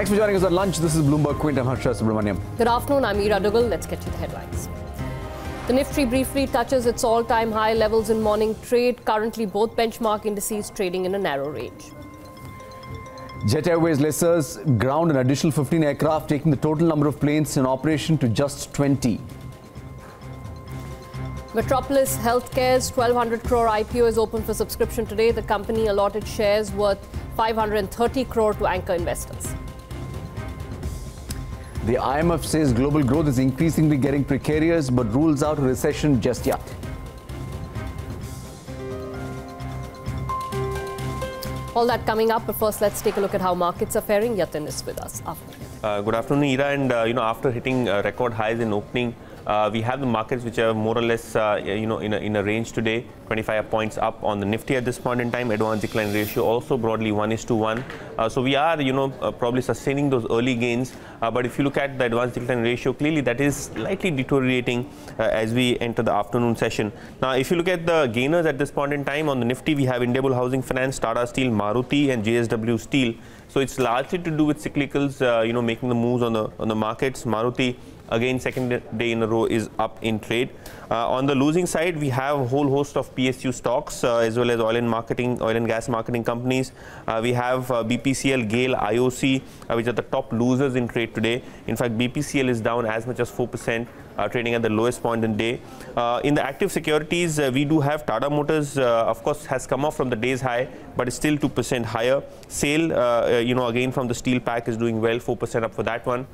Thanks for joining us at lunch. This is Bloomberg Quint. I'm Harsha Subramaniam. Good afternoon. I'm Ira Dugal. Let's get to the headlines. The Nifty briefly touches its all-time high levels in morning trade. Currently, both benchmark indices trading in a narrow range. Jet Airways lessors ground an additional 15 aircraft, taking the total number of planes in operation to just 20. Metropolis Healthcare's 1,200 crore IPO is open for subscription today. The company allotted shares worth 530 crore to anchor investors. The IMF says global growth is increasingly getting precarious, but rules out a recession just yet. All that coming up, but first let's take a look at how markets are faring. Yatin is with us. Good afternoon, Ira. And after hitting record highs in opening, we have the markets which are more or less in a range today. 25 points up on the Nifty at this point in time. Advance decline ratio also broadly 1:1. So we are probably sustaining those early gains. But if you look at the advance decline ratio, clearly that is slightly deteriorating as we enter the afternoon session. Now, if you look at the gainers at this point in time on the Nifty, we have Indiabulls Housing Finance, Tata Steel, Maruti, and JSW Steel. So it's largely to do with cyclicals, making the moves on the markets. Maruti, again, second day in a row, is up in trade. On the losing side, we have a whole host of PSU stocks as well as oil and gas marketing companies. We have BPCL, GAIL, IOC, which are the top losers in trade today. In fact, BPCL is down as much as 4%, trading at the lowest point in the day. In the active securities, we do have Tata Motors, of course, has come off from the day's high, but is still 2% higher. SAIL, again from the steel pack, is doing well, 4% up for that one.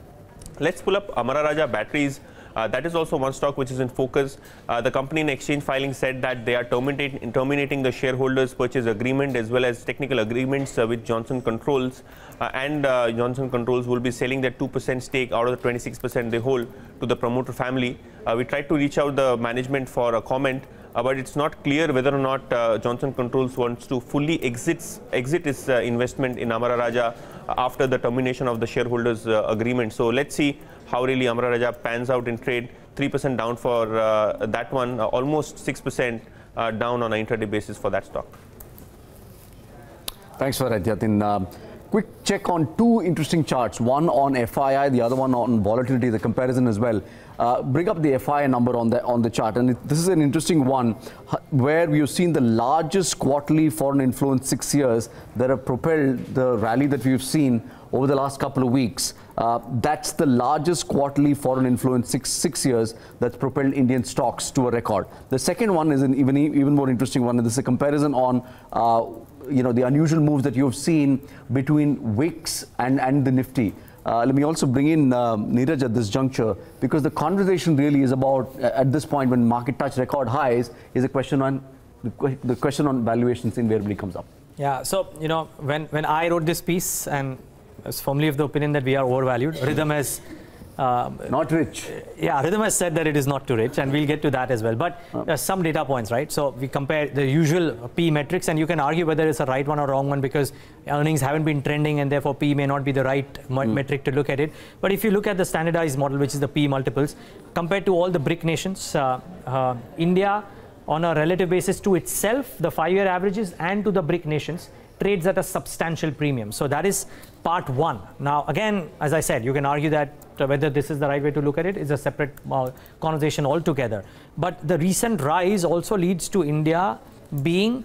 Let's pull up Amara Raja Batteries. That is also one stock which is in focus. The company in exchange filing said that they are terminating the shareholders purchase agreement as well as technical agreements with Johnson Controls. And Johnson Controls will be selling their 2% stake out of the 26% they hold to the promoter family. We tried to reach out the management for a comment, but it's not clear whether or not Johnson Controls wants to fully exit its investment in Amara Raja after the termination of the shareholders agreement. So let's see how really Amara Raja pans out in trade. 3% down for that one, almost 6% down on an intraday basis for that stock. Thanks for that, Yatin. Quick check on two interesting charts, one on FII, the other one on volatility, the comparison as well. Bring up the FII number on the chart, and this is an interesting one where we've seen the largest quarterly foreign inflow in 6 years that have propelled the rally that we've seen over the last couple of weeks. That's the largest quarterly foreign inflow in six years that's propelled Indian stocks to a record. The second one is an even more interesting one. This is a comparison on the unusual moves that you've seen between WIX and the Nifty. Let me also bring in Neeraj at this juncture, because the conversation really is about, at this point when market touch record highs, is a question on the question on valuations invariably comes up. Yeah, so when I wrote this piece, and I was firmly of the opinion that we are overvalued, Ridham has not rich. Yeah, Ridham has said that it is not too rich, and we'll get to that as well. But some data points, right? So we compare the usual P metrics, and you can argue whether it's a right one or wrong one because earnings haven't been trending, and therefore P may not be the right metric to look at it. But if you look at the standardized model, which is the P multiples, compared to all the BRIC nations, India, on a relative basis to itself, the 5-year averages, and to the BRIC nations, trades at a substantial premium. So that is part one. Now, again, as I said, you can argue that whether this is the right way to look at it is a separate conversation altogether. But the recent rise also leads to India being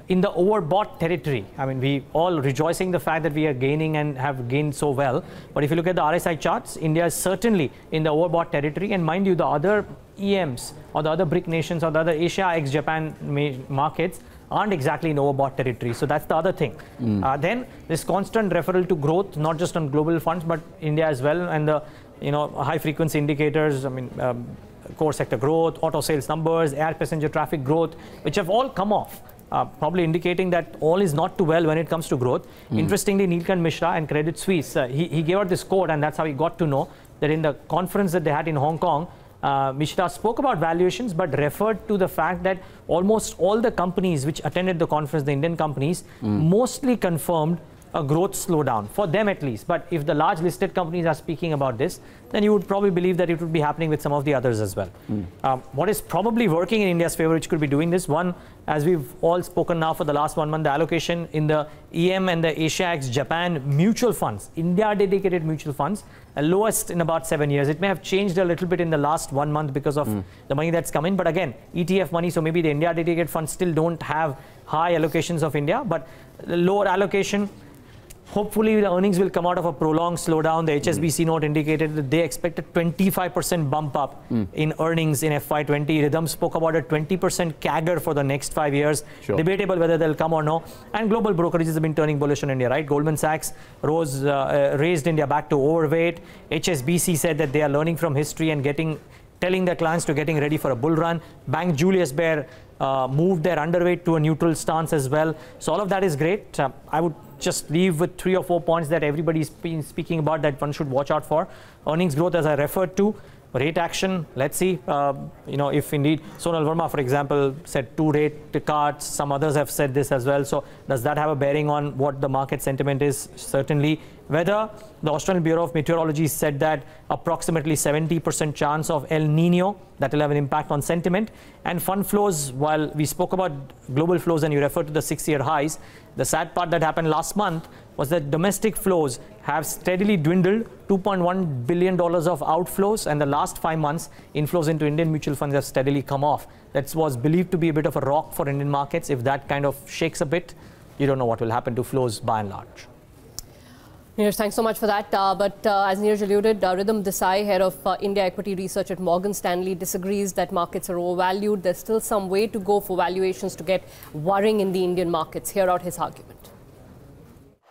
in the overbought territory. I mean, we all rejoicing the fact that we are gaining and have gained so well. But if you look at the RSI charts, India is certainly in the overbought territory. And mind you, the other EMs or the other BRIC nations or the other Asia ex-Japan markets aren't exactly in overbought territory. So that's the other thing. Then this constant referral to growth, not just on global funds, but India as well, and the high frequency indicators, I mean, core sector growth, auto sales numbers, air passenger traffic growth, which have all come off, probably indicating that all is not too well when it comes to growth. Interestingly, Neelkanth Mishra and Credit Suisse, he gave out this quote, and that's how he got to know that in the conference that they had in Hong Kong, Mishra spoke about valuations, but referred to the fact that almost all the companies which attended the conference, the Indian companies, mostly confirmed a growth slowdown, for them at least. But if the large listed companies are speaking about this, then you would probably believe that it would be happening with some of the others as well. What is probably working in India's favor, which could be doing this, one, as we've all spoken now for the last 1 month, the allocation in the EM and the Asia X Japan mutual funds, India dedicated mutual funds, lowest in about 7 years. It may have changed a little bit in the last 1 month because of the money that's come in, but again, ETF money, so maybe the India dedicated funds still don't have high allocations of India, but lower allocation. Hopefully, the earnings will come out of a prolonged slowdown. The HSBC note indicated that they expect a 25% bump up in earnings in FY20. Ridham spoke about a 20% CAGR for the next 5 years. Sure. Debatable whether they'll come or no. And global brokerages have been turning bullish on India, right? Goldman Sachs raised India back to overweight. HSBC said that they are learning from history and telling their clients to getting ready for a bull run. Bank Julius Baer moved their underweight to a neutral stance as well. So all of that is great. I would just leave with 3 or 4 points that everybody's been speaking about that one should watch out for. Earnings growth, as I referred to. Rate action, let's see, if indeed Sonal Verma, for example, said 2 rate cuts. Some others have said this as well. So does that have a bearing on what the market sentiment is? Certainly. Whether the Australian Bureau of Meteorology said that approximately 70% chance of El Nino, that will have an impact on sentiment. And fund flows, while we spoke about global flows and you referred to the 6-year highs, the sad part that happened last month was that domestic flows have steadily dwindled, $2.1 billion of outflows, and the last 5 months, inflows into Indian mutual funds have steadily come off. That was believed to be a bit of a rock for Indian markets. If that kind of shakes a bit, you don't know what will happen to flows by and large. Neeraj, thanks so much for that. But as Neeraj alluded, Ridham Desai, head of India Equity Research at Morgan Stanley, disagrees that markets are overvalued. There's still some way to go for valuations to get worrying in the Indian markets. Hear out his argument.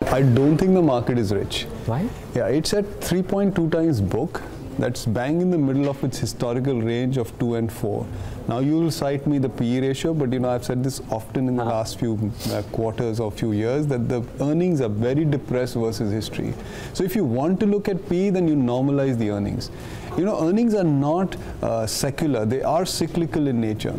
I don't think the market is rich. Why? Yeah, it's at 3.2 times book. That's bang in the middle of its historical range of 2 and 4. Now you will cite me the PE ratio, but I've said this often in the last few quarters or few years that the earnings are very depressed versus history. So if you want to look at PE, then you normalize the earnings. Earnings are not secular, they are cyclical in nature.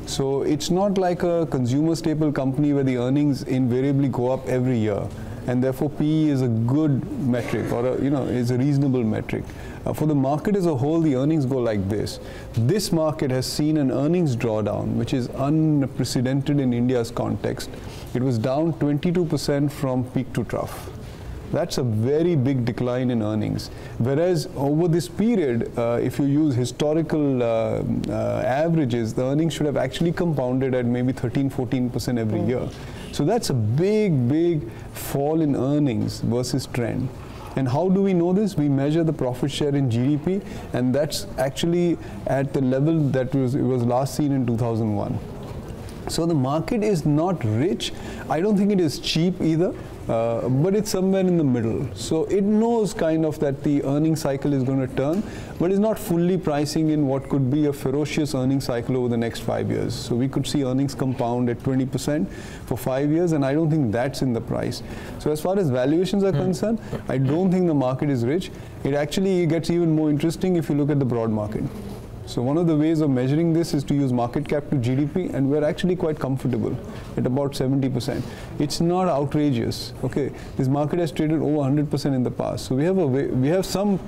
So it's not like a consumer staple company where the earnings invariably go up every year. And therefore PE is a good metric, or is a reasonable metric. For the market as a whole, the earnings go like this. This market has seen an earnings drawdown, which is unprecedented in India's context. It was down 22% from peak to trough. That's a very big decline in earnings. Whereas over this period, if you use historical averages, the earnings should have actually compounded at maybe 13-14% every year. So that's a big fall in earnings versus trend. And how do we know this? We measure the profit share in GDP, and that's actually at the level that it was last seen in 2001. So the market is not rich. I don't think it is cheap either, but it's somewhere in the middle. So it knows kind of that the earning cycle is going to turn, but it's not fully pricing in what could be a ferocious earning cycle over the next 5 years. So we could see earnings compound at 20% for 5 years, and I don't think that's in the price. So as far as valuations are concerned, I don't think the market is rich. It actually gets even more interesting if you look at the broad market. So one of the ways of measuring this is to use market cap to GDP, and we're actually quite comfortable at about 70%. It's not outrageous. Okay, this market has traded over 100% in the past. So we have some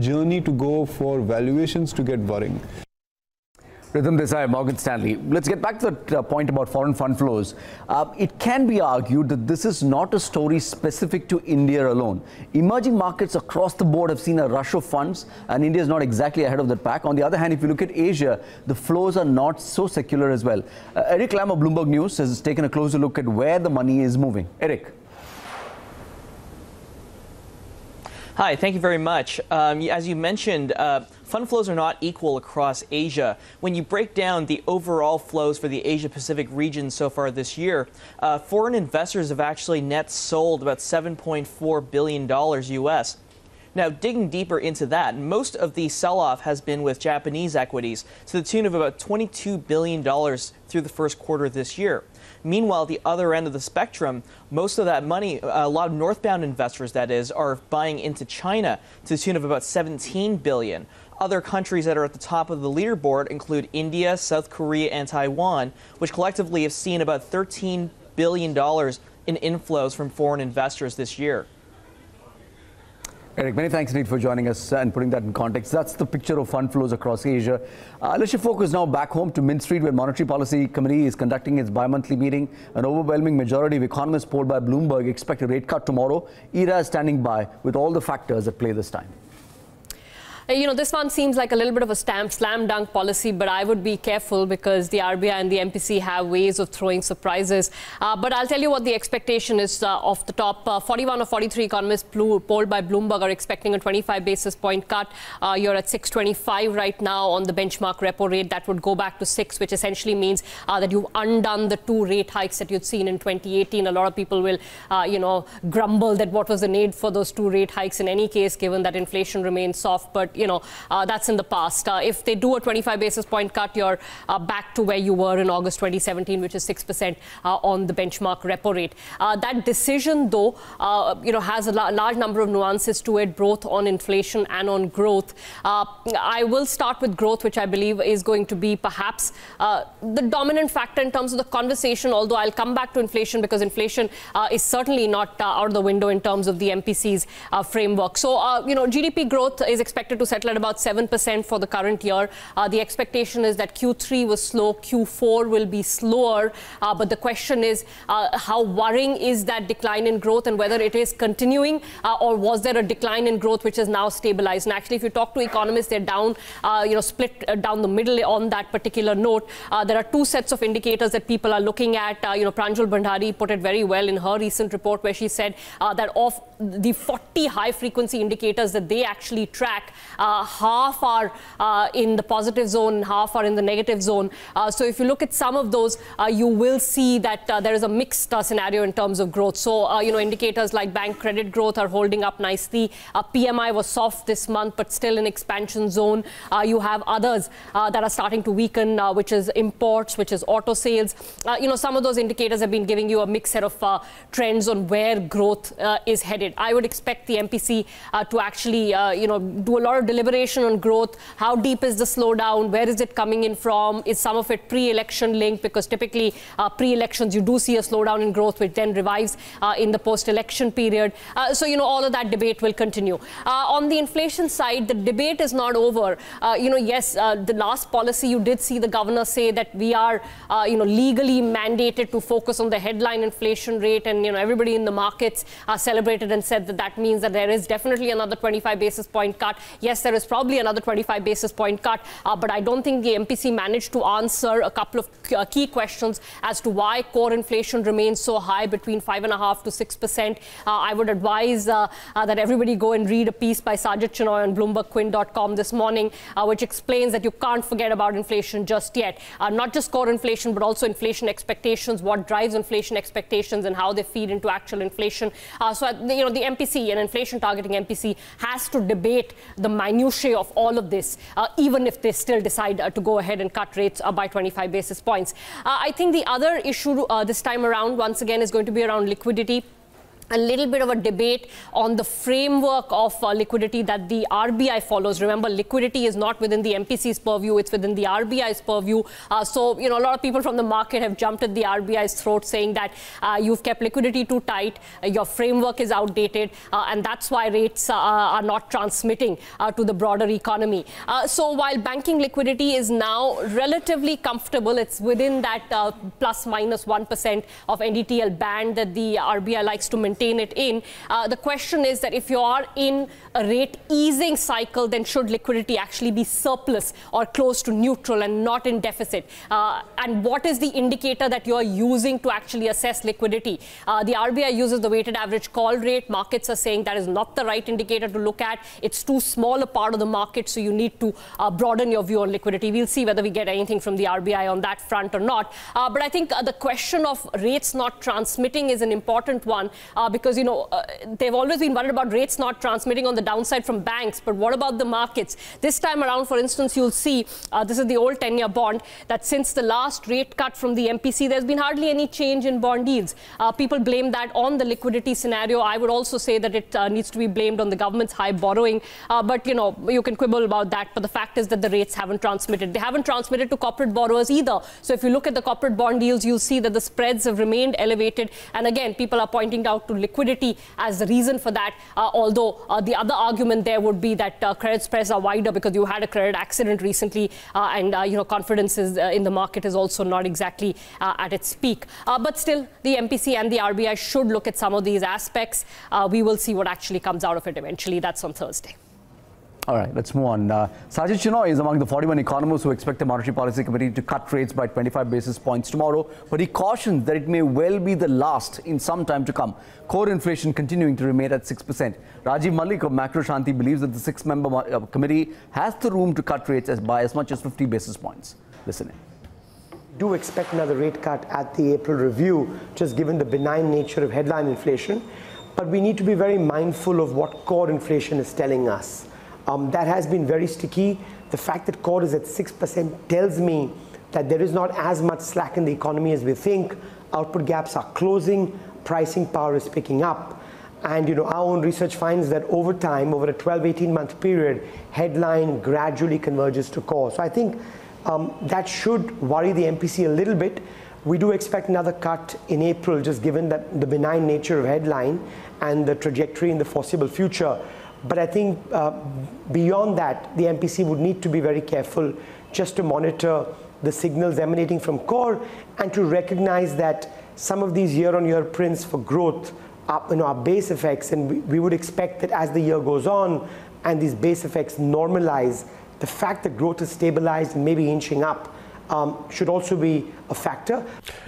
journey to go for valuations to get worrying. Ridham Desai, Morgan Stanley. Let's get back to the point about foreign fund flows. It can be argued that this is not a story specific to India alone. Emerging markets across the board have seen a rush of funds, and India is not exactly ahead of that pack. On the other hand, if you look at Asia, the flows are not so secular as well. Eric Lam of Bloomberg News has taken a closer look at where the money is moving. Eric. Hi, thank you very much. As you mentioned, fund flows are not equal across Asia. When you break down the overall flows for the Asia-Pacific region so far this year, foreign investors have actually net sold about $7.4 billion US. Now, digging deeper into that, most of the sell-off has been with Japanese equities to the tune of about $22 billion through the first quarter of this year. Meanwhile, the other end of the spectrum, most of that money, a lot of northbound investors, that is, are buying into China to the tune of about $17 billion. Other countries that are at the top of the leaderboard include India, South Korea, and Taiwan, which collectively have seen about $13 billion in inflows from foreign investors this year. Eric, many thanks indeed for joining us and putting that in context. That's the picture of fund flows across Asia. Let's shift focus now back home to Mint Street, where Monetary Policy Committee is conducting its bi-monthly meeting. An overwhelming majority of economists polled by Bloomberg expect a rate cut tomorrow. IRA is standing by with all the factors at play this time. This one seems like a little bit of a slam dunk policy, but I would be careful because the RBI and the MPC have ways of throwing surprises. But I'll tell you what the expectation is off the top. 41 or 43 economists polled by Bloomberg are expecting a 25 basis point cut. You're at 6.25 right now on the benchmark repo rate. That would go back to 6, which essentially means that you've undone the 2 rate hikes that you'd seen in 2018. A lot of people will, grumble that what was the need for those 2 rate hikes in any case, given that inflation remains soft. But that's in the past. If they do a 25 basis point cut, you're back to where you were in August 2017, which is 6% on the benchmark repo rate. That decision, though, has a large number of nuances to it, both on inflation and on growth. I will start with growth, which I believe is going to be perhaps the dominant factor in terms of the conversation, although I'll come back to inflation because inflation is certainly not out of the window in terms of the MPC's framework. So, GDP growth is expected to settle at about 7% for the current year. The expectation is that Q3 was slow, Q4 will be slower. But the question is, how worrying is that decline in growth and whether it is continuing or was there a decline in growth which is now stabilized? And actually, if you talk to economists, they're down, split down the middle on that particular note. There are 2 sets of indicators that people are looking at. Pranjal Bhandari put it very well in her recent report where she said that of the 40 high frequency indicators that they actually track, half are in the positive zone, half are in the negative zone. So if you look at some of those, you will see that there is a mixed scenario in terms of growth. So, indicators like bank credit growth are holding up nicely. PMI was soft this month, but still in expansion zone. You have others that are starting to weaken, which is imports, which is auto sales. Some of those indicators have been giving you a mixed set of trends on where growth is headed. I would expect the MPC to actually, do a lot of deliberation on growth. How deep is the slowdown? Where is it coming in from? Is some of it pre-election linked? Because typically pre-elections, you do see a slowdown in growth, which then revives in the post-election period. So, all of that debate will continue. On the inflation side, the debate is not over. Yes, the last policy, you did see the governor say that we are, legally mandated to focus on the headline inflation rate. And, everybody in the markets celebrated and said that that means that there is definitely another 25 basis point cut. Yes, there is probably another 25 basis point cut, but I don't think the MPC managed to answer a couple of key questions as to why core inflation remains so high between 5.5% to 6%. I would advise that everybody go and read a piece by Sajid Chinoy on BloombergQuint.com this morning, which explains that you can't forget about inflation just yet. Not just core inflation, but also inflation expectations, what drives inflation expectations and how they feed into actual inflation. So, the MPC, an inflation targeting MPC, has to debate the minutiae of all of this, even if they still decide to go ahead and cut rates by 25 basis points. I think the other issue this time around, once again, is going to be around liquidity. A little bit of a debate on the framework of liquidity that the RBI follows. Remember, liquidity is not within the MPC's purview, it's within the RBI's purview. So, a lot of people from the market have jumped at the RBI's throat saying that you've kept liquidity too tight, your framework is outdated, and that's why rates are not transmitting to the broader economy. So while banking liquidity is now relatively comfortable, it's within that plus minus 1% of NDTL band that the RBI likes to maintain it in. The question is that if you are in a rate easing cycle, then should liquidity actually be surplus or close to neutral and not in deficit? And what is the indicator that you are using to actually assess liquidity? The RBI uses the weighted average call rate. Markets are saying that is not the right indicator to look at. It's too small a part of the market, so you need to broaden your view on liquidity. We'll see whether we get anything from the RBI on that front or not. But I think the question of rates not transmitting is an important one because, you know, they've always been worried about rates not transmitting on the downside from banks. But what about the markets? This time around, for instance, you'll see this is the old 10-year bond, that since the last rate cut from the MPC, there's been hardly any change in bond yields. People blame that on the liquidity scenario. I would also say that it needs to be blamed on the government's high borrowing. But, you know, you can quibble about that. But the fact is that the rates haven't transmitted. They haven't transmitted to corporate borrowers either. So if you look at the corporate bond yields, you'll see that the spreads have remained elevated. And again, people are pointing out to liquidity as the reason for that. Although the other argument there would be that credit spreads are wider because you had a credit accident recently. And, you know, confidence is, in the market is also not exactly at its peak. But still, the MPC and the RBI should look at some of these aspects. We will see what actually comes out of it eventually. That's on Thursday. All right, let's move on. Sajid Chinoy is among the 41 economists who expect the Monetary Policy Committee to cut rates by 25 basis points tomorrow, but he cautions that it may well be the last in some time to come. Core inflation continuing to remain at 6%. Rajiv Malik of Macro Shanti believes that the 6-member committee has the room to cut rates by as much as 50 basis points. Listen in. Do expect another rate cut at the April review, just given the benign nature of headline inflation. But we need to be very mindful of what core inflation is telling us. That has been very sticky. The fact that core is at 6% tells me that there is not as much slack in the economy as we think. Output gaps are closing, pricing power is picking up. And, you know, our own research finds that over time, over a 12-18-month period, headline gradually converges to core. So I think that should worry the MPC a little bit. We do expect another cut in April, just given that the benign nature of headline and the trajectory in the foreseeable future. But I think beyond that, the MPC would need to be very careful just to monitor the signals emanating from core and to recognize that some of these year-on-year prints for growth are base effects, and we would expect that as the year goes on and these base effects normalize, the fact that growth is stabilized and maybe inching up should also be a factor.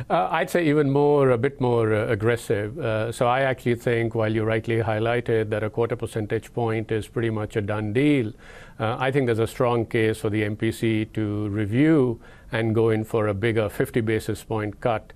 I'd say even more, a bit more aggressive. So I actually think, while you rightly highlighted that a 1/4 percentage point is pretty much a done deal, I think there's a strong case for the MPC to review and go in for a bigger 50 basis point cut,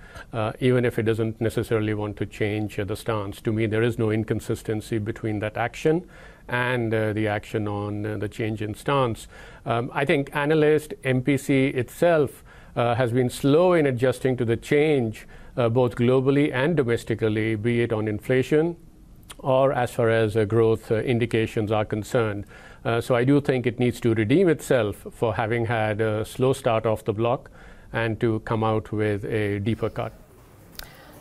even if it doesn't necessarily want to change the stance. To me, there is no inconsistency between that action and the action on the change in stance. I think analyst MPC itself has been slow in adjusting to the change, both globally and domestically, be it on inflation or as far as growth indications are concerned. So I do think it needs to redeem itself for having had a slow start off the block and to come out with a deeper cut.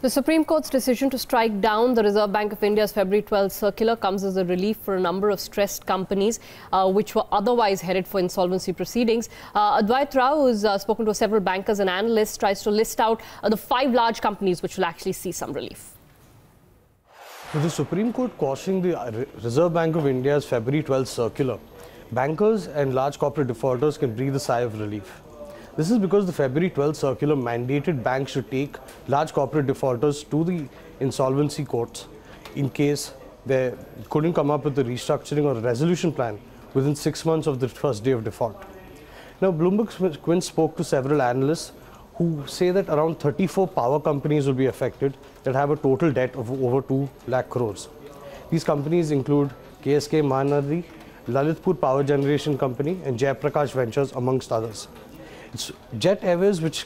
The Supreme Court's decision to strike down the Reserve Bank of India's February 12th circular comes as a relief for a number of stressed companies which were otherwise headed for insolvency proceedings. Advait Rao, who's spoken to several bankers and analysts, tries to list out the 5 large companies which will actually see some relief. With the Supreme Court quashing the Reserve Bank of India's February 12th circular, bankers and large corporate defaulters can breathe a sigh of relief. This is because the February 12th circular mandated banks to take large corporate defaulters to the insolvency courts in case they couldn't come up with a restructuring or a resolution plan within 6 months of the first day of default. Now, Bloomberg Quinn spoke to several analysts who say that around 34 power companies will be affected that have a total debt of over 2 lakh crores. These companies include KSK Mahanadi, Lalitpur Power Generation Company and Jayaprakash Ventures, amongst others. It's Jet Airways, which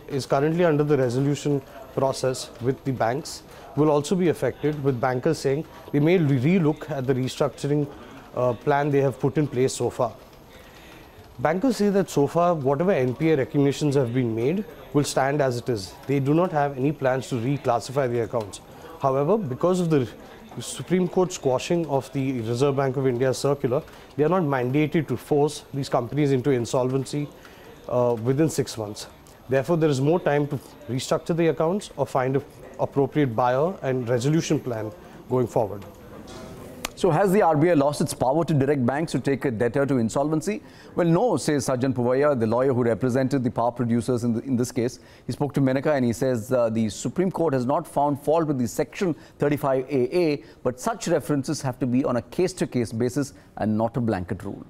is currently under the resolution process with the banks, will also be affected, with bankers saying they may relook at the restructuring plan they have put in place so far. Bankers say that so far, whatever NPA recognitions have been made will stand as it is. They do not have any plans to reclassify the accounts. However, because of the Supreme Court squashing of the Reserve Bank of India circular, they are not mandated to force these companies into insolvency within 6 months. Therefore, there is more time to restructure the accounts or find an appropriate buyer and resolution plan going forward. So has the RBI lost its power to direct banks to take a debtor to insolvency? Well, no, says Sajjan Puvaya, the lawyer who represented the power producers in this case. He spoke to Menaka and he says the Supreme Court has not found fault with the Section 35AA, but such references have to be on a case-to-case basis and not a blanket rule.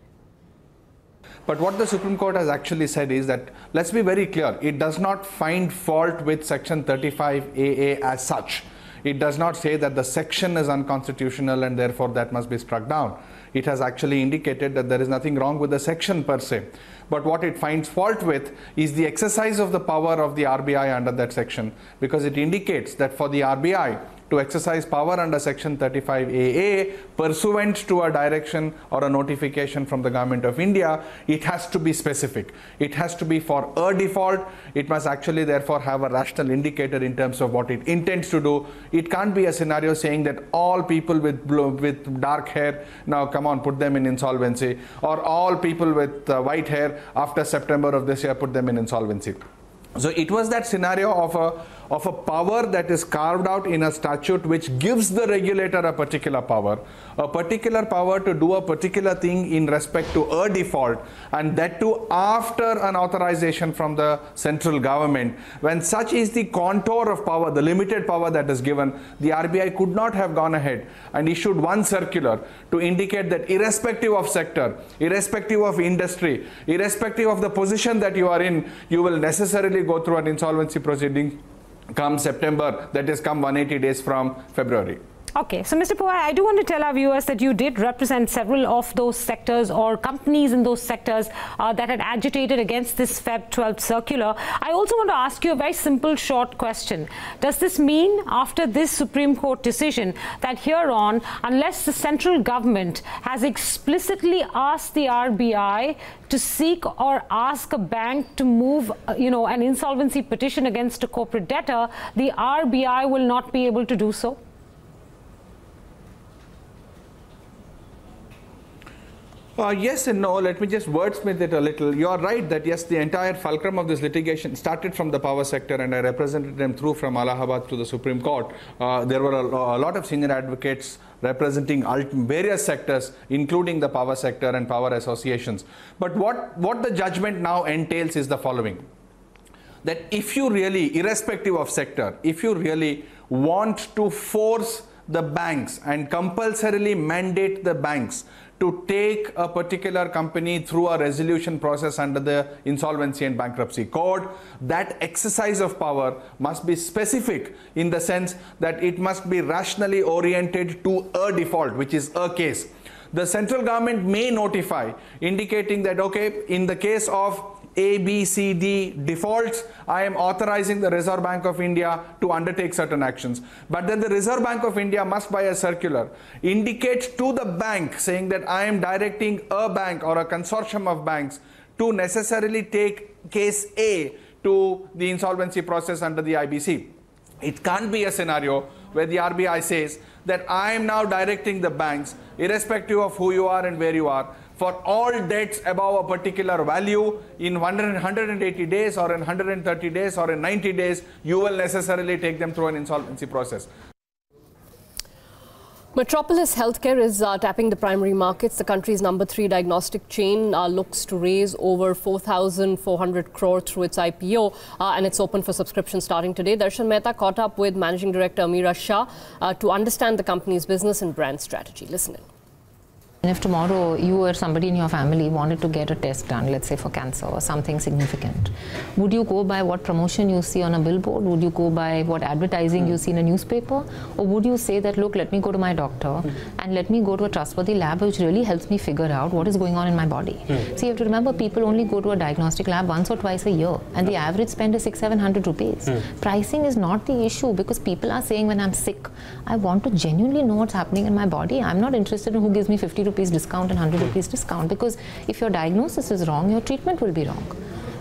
But what the Supreme Court has actually said is that, let's be very clear, it does not find fault with Section 35AA as such. It does not say that the section is unconstitutional and therefore that must be struck down. It has actually indicated that there is nothing wrong with the section per se. But what it finds fault with is the exercise of the power of the RBI under that section, because it indicates that for the RBI to exercise power under section 35AA pursuant to a direction or a notification from the Government of India, it has to be specific. It has to be for a default. It must actually therefore have a rational indicator in terms of what it intends to do. It can't be a scenario saying that all people with dark hair, now come on, put them in insolvency, or all people with white hair after September of this year, put them in insolvency. So it was that scenario of a power that is carved out in a statute which gives the regulator a particular power to do a particular thing in respect to a default, and that too after an authorization from the central government. When such is the contour of power, the limited power that is given, the RBI could not have gone ahead and issued one circular to indicate that irrespective of sector, irrespective of industry, irrespective of the position that you are in, you will necessarily go through an insolvency proceeding come September, that is come 180 days from February. Okay, so Mr. Pawai, I do want to tell our viewers that you did represent several of those sectors or companies in those sectors that had agitated against this Feb 12th circular. I also want to ask you a very simple, short question. Does this mean, after this Supreme Court decision, that here on, unless the central government has explicitly asked the RBI to seek or ask a bank to move, an insolvency petition against a corporate debtor, the RBI will not be able to do so? Yes and no. Let me just wordsmith it a little. You are right that yes, the entire fulcrum of this litigation started from the power sector, and I represented them through from Allahabad to the Supreme Court. There were a lot of senior advocates representing various sectors, including the power sector and power associations. But what the judgment now entails is the following: that if you really, irrespective of sector, if you really want to force the banks and compulsorily mandate the banks to take a particular company through a resolution process under the Insolvency and Bankruptcy Code, that exercise of power must be specific in the sense that it must be rationally oriented to a default, which is a case. The central government may notify, indicating that, okay, in the case of A, B, C, D defaults, I am authorizing the Reserve Bank of India to undertake certain actions. But then the Reserve Bank of India must, by a circular, indicate to the bank saying that I am directing a bank or a consortium of banks to necessarily take case A to the insolvency process under the IBC. It can't be a scenario where the RBI says that I am now directing the banks, irrespective of who you are and where you are, for all debts above a particular value, in 180 days or in 130 days or in 90 days, you will necessarily take them through an insolvency process. Metropolis Healthcare is tapping the primary markets. The country's #3 diagnostic chain looks to raise over 4,400 crore through its IPO, and it's open for subscription starting today. Darshan Mehta caught up with Managing Director Ameera Shah to understand the company's business and brand strategy. Listen in. If tomorrow you or somebody in your family wanted to get a test done, let's say for cancer or something significant, would you go by what promotion you see on a billboard? Would you go by what advertising you see in a newspaper? Or would you say that, look, let me go to my doctor and let me go to a trustworthy lab which really helps me figure out what is going on in my body? See, you have to remember, people only go to a diagnostic lab once or twice a year, and the average spend is 600-700 rupees. Pricing is not the issue, because people are saying, when I'm sick, I want to genuinely know what's happening in my body. I'm not interested in who gives me 50 rupees discount and 100 rupees discount, because if your diagnosis is wrong, your treatment will be wrong.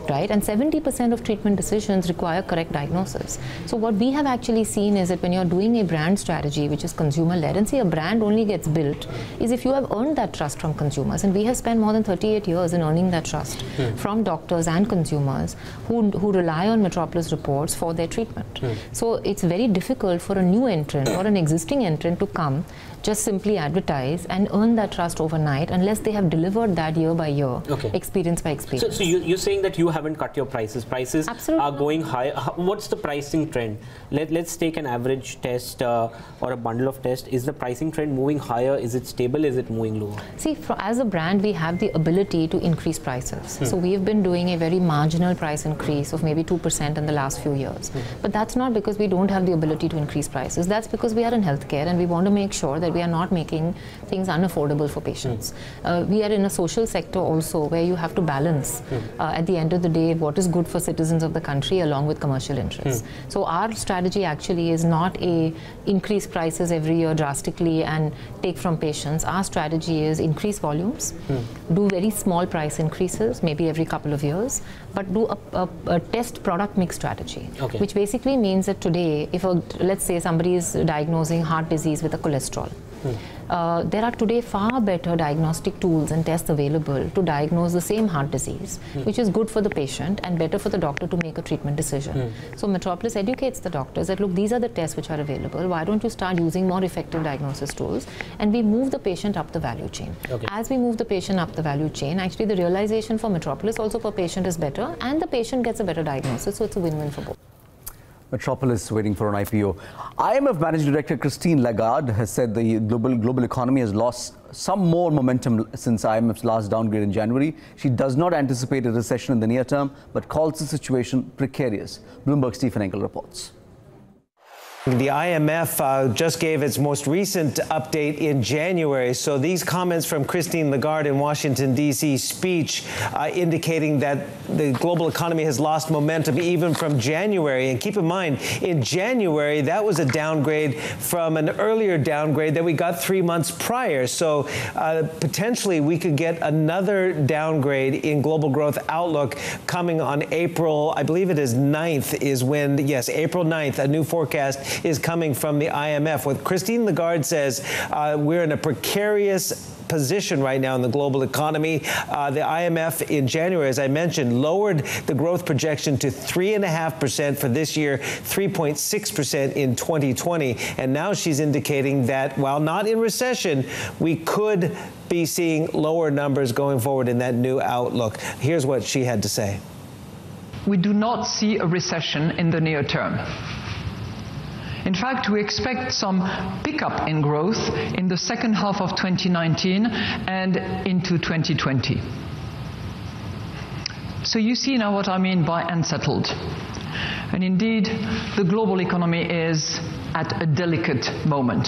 Right? And 70% of treatment decisions require correct diagnosis. So what we have actually seen is that when you're doing a brand strategy which is consumer-led, and see, a brand only gets built is if you have earned that trust from consumers. And we have spent more than 38 years in earning that trust from doctors and consumers who rely on Metropolis reports for their treatment. So it's very difficult for a new entrant or an existing entrant to come just simply advertise and earn that trust overnight unless they have delivered that year by year, experience by experience. So you're saying that you haven't cut your prices. Prices are going high. What's the pricing trend? Let's take an average test or a bundle of tests. Is the pricing trend moving higher? Is it stable? Is it moving lower? See, as a brand, we have the ability to increase prices. So we have been doing a very marginal price increase of maybe 2% in the last few years. But that's not because we don't have the ability to increase prices. That's because we are in healthcare and we want to make sure that we are not making things unaffordable for patients. We are in a social sector also where you have to balance at the end of the day what is good for citizens of the country along with commercial interests. So our strategy actually is not a increase prices every year drastically and take from patients. Our strategy is increase volumes, do very small price increases maybe every couple of years, but do a test product mix strategy, which basically means that today if let's say somebody is diagnosing heart disease with a cholesterol, there are today far better diagnostic tools and tests available to diagnose the same heart disease, which is good for the patient and better for the doctor to make a treatment decision. So Metropolis educates the doctors that, look, these are the tests which are available. Why don't you start using more effective diagnosis tools? And we move the patient up the value chain. As we move the patient up the value chain, actually the realization for Metropolis also for patient is better and the patient gets a better diagnosis. So it's a win-win for both. Metropolis waiting for an IPO. IMF Managing Director Christine Lagarde has said the global economy has lost some more momentum since IMF's last downgrade in January. She does not anticipate a recession in the near term, but calls the situation precarious. Bloomberg's Stephen Engel reports. The IMF just gave its most recent update in January. So these comments from Christine Lagarde in Washington, D.C. speech indicating that the global economy has lost momentum even from January. And keep in mind, in January, that was a downgrade from an earlier downgrade that we got 3 months prior. So potentially we could get another downgrade in global growth outlook coming on April, I believe it is 9th is when, yes, April 9th, a new forecast is coming from the IMF. What Christine Lagarde says, we're in a precarious position right now in the global economy. The IMF in January, as I mentioned, lowered the growth projection to 3.5% for this year, 3.6% in 2020. And now she's indicating that while not in recession, we could be seeing lower numbers going forward in that new outlook. Here's what she had to say. We do not see a recession in the near term. In fact, we expect some pickup in growth in the second half of 2019 and into 2020. So you see now what I mean by unsettled. And indeed, the global economy is at a delicate moment.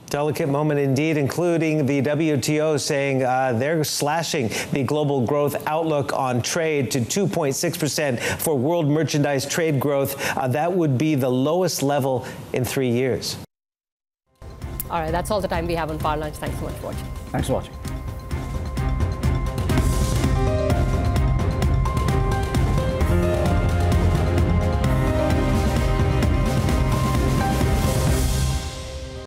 Delicate moment indeed, including the WTO saying they're slashing the global growth outlook on trade to 2.6% for world merchandise trade growth. That would be the lowest level in 3 years. All right, that's all the time we have on Power Lunch. Thanks so much for watching. Thanks for watching.